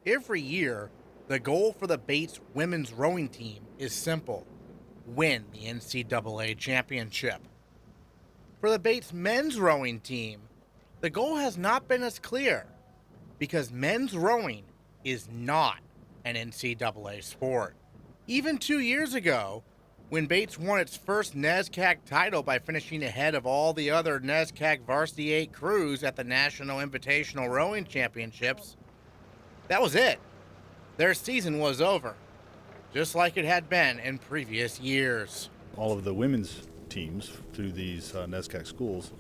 Every year, the goal for the Bates women's rowing team is simple: win the NCAA championship. For the Bates men's rowing team, the goal has not been as clear because men's rowing is not an NCAA sport. Even 2 years ago, when Bates won its first NESCAC title by finishing ahead of all the other NESCAC Varsity 8 crews at the National Invitational Rowing Championships, that was it. Their season was over, just like it had been in previous years. All of the women's teams through these NESCAC schools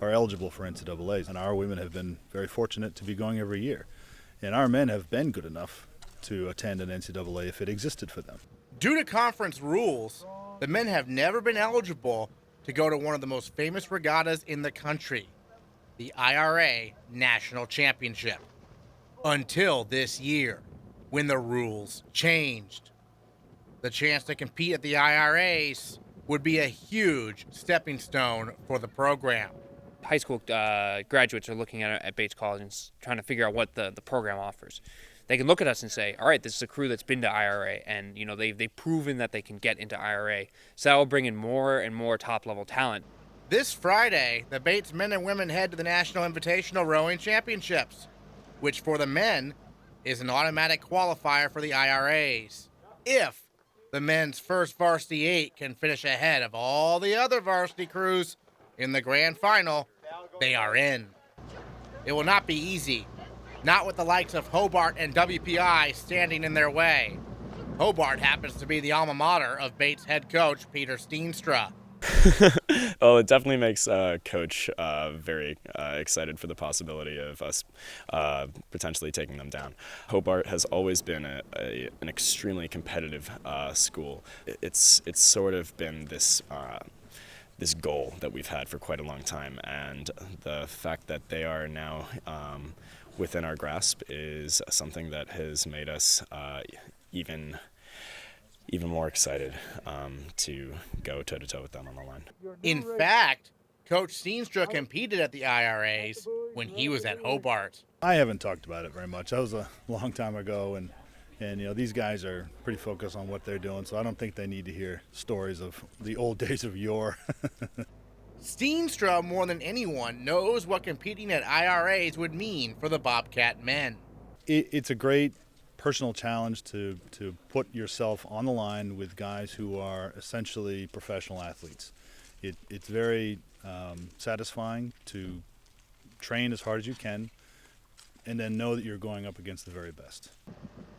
are eligible for NCAAs, and our women have been very fortunate to be going every year. And our men have been good enough to attend an NCAA if it existed for them. Due to conference rules, the men have never been eligible to go to one of the most famous regattas in the country, the IRA National Championship, until this year, when the rules changed. The chance to compete at the IRAs would be a huge stepping stone for the program. High school graduates are looking at Bates College and trying to figure out what the program offers. They can look at us and say, all right, this is a crew that's been to IRA, and they've proven that they can get into IRA. So that will bring in more and more top-level talent. This Friday, the Bates men and women head to the National Invitational Rowing Championships, which for the men is an automatic qualifier for the IRAs. If the men's first Varsity 8 can finish ahead of all the other varsity crews in the grand final, they are in. It will not be easy, not with the likes of Hobart and WPI standing in their way. Hobart happens to be the alma mater of Bates head coach Peter Steenstra. Well, it definitely makes Coach very excited for the possibility of us potentially taking them down. Hobart has always been an extremely competitive school. It's sort of been this goal that we've had for quite a long time, and the fact that they are now within our grasp is something that has made us even more excited to go toe-to-toe with them on the line. In fact, Coach Steenstra competed at the IRAs when he was at Hobart. I haven't talked about it very much. That was a long time ago, and these guys are pretty focused on what they're doing, so I don't think they need to hear stories of the old days of yore. Steenstra, more than anyone, knows what competing at IRAs would mean for the Bobcat men. It's a great personal challenge to put yourself on the line with guys who are essentially professional athletes. It's very satisfying to train as hard as you can and then know that you're going up against the very best.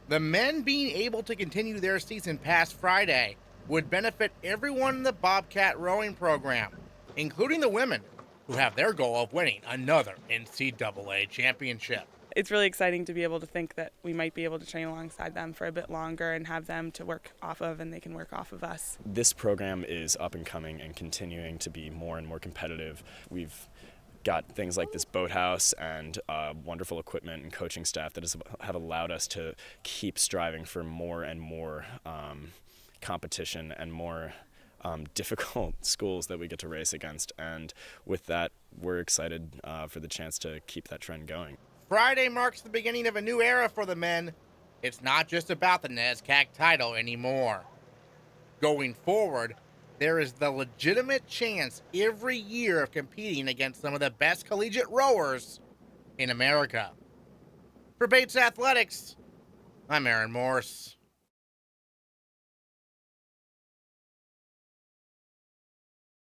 The men being able to continue their season past Friday would benefit everyone in the Bobcat rowing program, including the women, who have their goal of winning another NCAA championship. It's really exciting to be able to think that we might be able to train alongside them for a bit longer and have them to work off of, and they can work off of us. This program is up and coming and continuing to be more and more competitive. We've got things like this boathouse and wonderful equipment and coaching staff that have allowed us to keep striving for more and more competition and more difficult schools that we get to race against. And with that, we're excited for the chance to keep that trend going. Friday marks the beginning of a new era for the men. It's not just about the NESCAC title anymore. Going forward, there is the legitimate chance every year of competing against some of the best collegiate rowers in America. For Bates Athletics, I'm Aaron Morse.